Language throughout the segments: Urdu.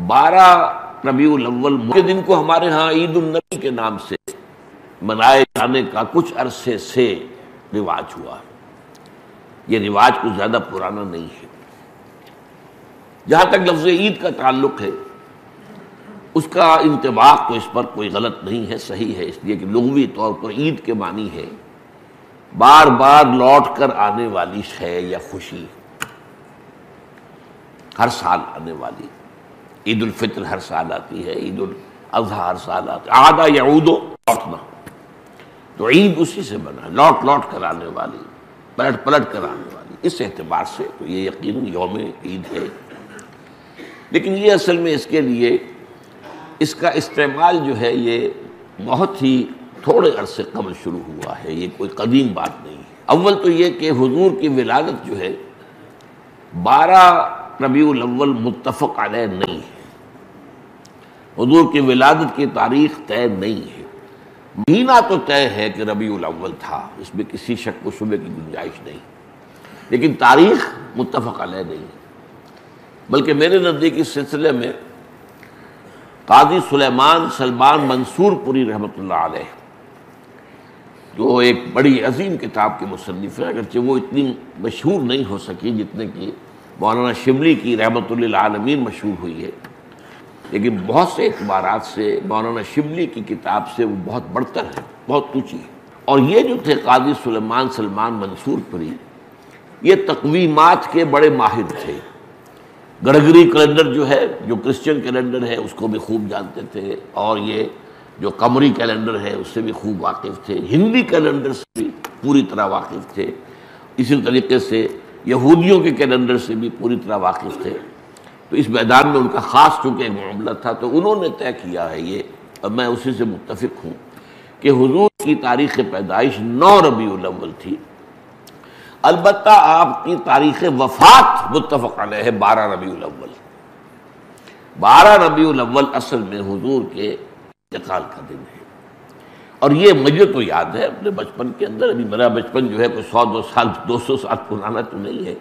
12 ربیع الاول کے دن کو ہمارے ہاں عید النبی کے نام سے منائے جانے کا کچھ عرصے سے رواج ہوا ہے۔ یہ رواج کچھ زیادہ پرانا نہیں ہے۔ جہاں تک لفظ عید کا تعلق ہے، اس کا انطباق تو اس پر کوئی غلط نہیں ہے، صحیح ہے، اس لیے کہ لغوی طور پر عید کے معنی ہے بار بار لوٹ کر آنے والی شے یا خوشی، ہر سال آنے والی۔ عید الفطر ہر سال آتی ہے، عید الاضحیٰ ہر سال آتی ہے، عاد یعود، لوٹنا، تو عید اسی سے بنا، لوٹ لوٹ کر آنے والی، پلٹ پلٹ کر آنے والی۔ اس اعتبار سے تو یہ یقیناً یوم عید ہے، لیکن یہ اصل میں اس کے لیے اس کا استعمال جو ہے یہ بہت ہی تھوڑے عرصے قبل شروع ہوا ہے، یہ کوئی قدیم بات نہیں ہے۔ اول تو یہ کہ حضور کی ولادت جو ہے 12 ربیع الاول متفق علیہ نہیں ہے، حضور کی ولادت کی تاریخ طے نہیں ہے۔ مہینہ تو طے ہے کہ ربیع الاول تھا، اس میں کسی شک و شبے کی گنجائش نہیں، لیکن تاریخ متفق علیہ نہیں ہے۔ بلکہ میرے نزدیک اس سلسلے میں قاضی سلیمان سلمان منصور پوری رحمۃ اللہ علیہ، جو ایک بڑی عظیم کتاب کے مصنف ہیں، اگرچہ وہ اتنی مشہور نہیں ہو سکی جتنے کی مولانا شبلی کی رحمۃ للعالمین مشہور ہوئی ہے، لیکن بہت سے اعتبارات سے مولانا شبلی کی کتاب سے وہ بہت بڑھتر ہے، بہت اونچی ہے۔ اور یہ جو تھے قاضی سلیمان سلمان منصور پوری، یہ تقویمات کے بڑے ماہر تھے۔ گرگری کیلنڈر جو ہے، جو کرسچن کیلنڈر ہے، اس کو بھی خوب جانتے تھے، اور یہ جو قمری کیلنڈر ہے اس سے بھی خوب واقف تھے، ہندی کیلنڈر سے بھی پوری طرح واقف تھے، اسی طریقے سے یہودیوں کے کیلنڈر سے بھی پوری طرح واقف تھے۔ تو اس میدان میں ان کا خاص چونکہ ایک معاملہ تھا، تو انہوں نے طے کیا ہے یہ، اور میں اسی سے متفق ہوں کہ حضور کی تاریخ پیدائش 9 ربیع الاول تھی۔ البتہ آپ کی تاریخ وفات متفق علیہ ہے 12 ربیع الاول۔ 12 ربیع الاول اصل میں حضور کے انتقال کا دن ہے، اور یہ مجھے تو یاد ہے اپنے بچپن کے اندر، ابھی میرا بچپن جو ہے کوئی 100 سال پرانا تو نہیں ہے،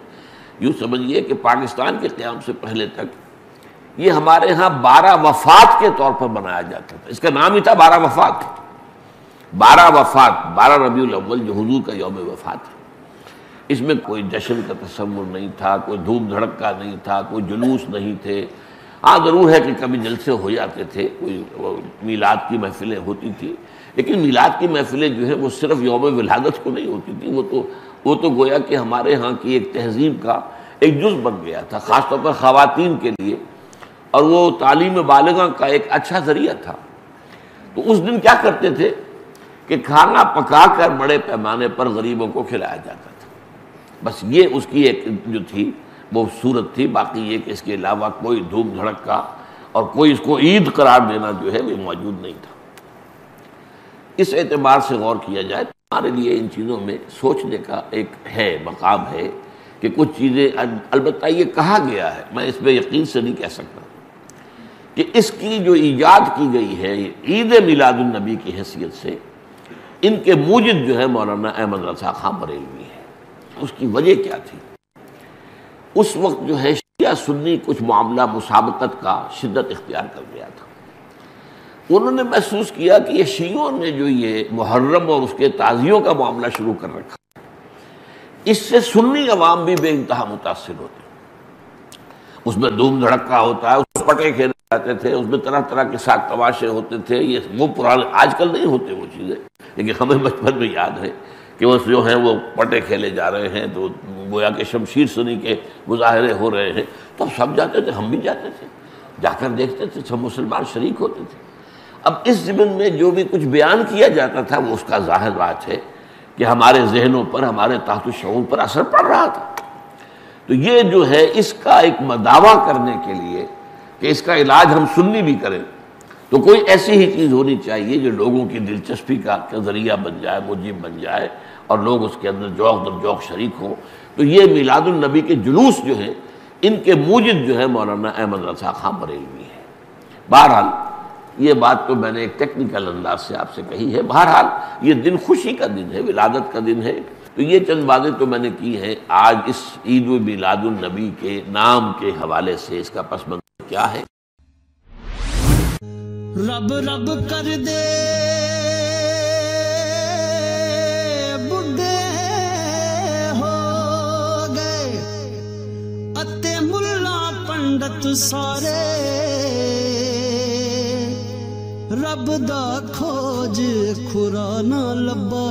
یوں سمجھیے کہ پاکستان کے قیام سے پہلے تک یہ ہمارے ہاں 12 وفات کے طور پر منایا جاتا تھا۔ اس کا نام ہی تھا 12 وفات، 12 وفات، 12 ربیع الاول جو حضور کا یوم وفات ہے۔ اس میں کوئی جشن کا تصور نہیں تھا، کوئی دھوم دھڑکا نہیں تھا، کوئی جلوس نہیں تھے۔ ہاں ضرور ہے کہ کبھی جلسے ہو جاتے تھے، کوئی میلاد کی محفلیں ہوتی تھیں، لیکن میلاد کی محفلیں جو ہیں وہ صرف یوم ولادت کو نہیں ہوتی تھی، وہ تو گویا کہ ہمارے ہاں کی ایک تہذیب کا ایک جز بن گیا تھا، خاص طور پر خواتین کے لیے، اور وہ تعلیم بالغہ کا ایک اچھا ذریعہ تھا۔ تو اس دن کیا کرتے تھے کہ کھانا پکا کر بڑے پیمانے پر غریبوں کو کھلایا جاتا تھا، بس یہ اس کی ایک جو تھی وہ صورت تھی، باقی یہ کہ اس کے علاوہ کوئی دھوم دھڑکا اور کوئی اس کو عید قرار دینا جو ہے وہ موجود نہیں تھا۔ اس اعتبار سے غور کیا جائے تو ہمارے لیے ان چیزوں میں سوچنے کا ایک ہے، مقام ہے کہ کچھ چیزیں، البتہ یہ کہا گیا ہے، میں اس میں یقین سے نہیں کہہ سکتا کہ اس کی جو ایجاد کی گئی ہے عید میلاد النبی کی حیثیت سے، ان کے موجد جو ہے مولانا احمد رضا خان بریلوی ہے۔ اس کی وجہ کیا تھی؟ اس وقت جو ہے شیعہ سنی کچھ معاملہ مسابقت کا شدت اختیار کر گیا تھا۔ انہوں نے محسوس کیا کہ یہ شیعوں نے جو یہ محرم اور اس کے تعزیوں کا معاملہ شروع کر رکھا، اس سے سنی عوام بھی بے انتہا متاثر ہوتے، اس میں دھوم دھڑکا ہوتا ہے، اس میں پٹے کھیلے جاتے تھے، اس میں طرح طرح کے ساتھ تماشے ہوتے تھے، یہ وہ پرانے، آج کل نہیں ہوتے وہ چیزیں، لیکن ہمیں بچپن میں یاد ہے کہ وہ جو ہیں وہ پٹے کھیلے جا رہے ہیں، تو گویا کہ شمشیر سنی کے مظاہرے ہو رہے ہیں، تو سب جاتے تھے، ہم بھی جاتے تھے، جا کر دیکھتے تھے، سب مسلمان شریک ہوتے تھے۔ اب اس ضمن میں جو بھی کچھ بیان کیا جاتا تھا وہ اس کا ظاہر بات ہے کہ ہمارے ذہنوں پر، ہمارے تحت الشعور پر اثر پڑ رہا تھا۔ تو یہ جو ہے اس کا ایک دعویٰ کرنے کے لیے کہ اس کا علاج ہم سنی بھی کریں، تو کوئی ایسی ہی چیز ہونی چاہیے جو لوگوں کی دلچسپی کا ذریعہ بن جائے، موجب بن جائے، اور لوگ اس کے اندر ذوق در ذوق شریک ہوں۔ تو یہ میلاد النبی کے جلوس جو ہیں، ان کے موجد جو ہے مولانا احمد رضا خان بریلوی ہے۔ بہرحال یہ بات تو میں نے ایک ٹیکنیکل انداز سے آپ سے کہی ہے، بہرحال یہ دن خوشی کا دن ہے، ولادت کا دن ہے۔ تو یہ چند باتیں تو میں نے کی ہیں آج اس عید میلاد النبی کے نام کے حوالے سے، اس کا پس منظر کیا ہے۔ رب رب کر دے بڈھے ہو گئے اتے ملا پنڈت سارے رب دا کھوج کھرا نہ لبا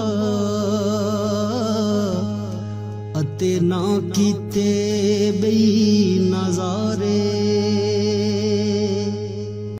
اتے نہ کیتے بئی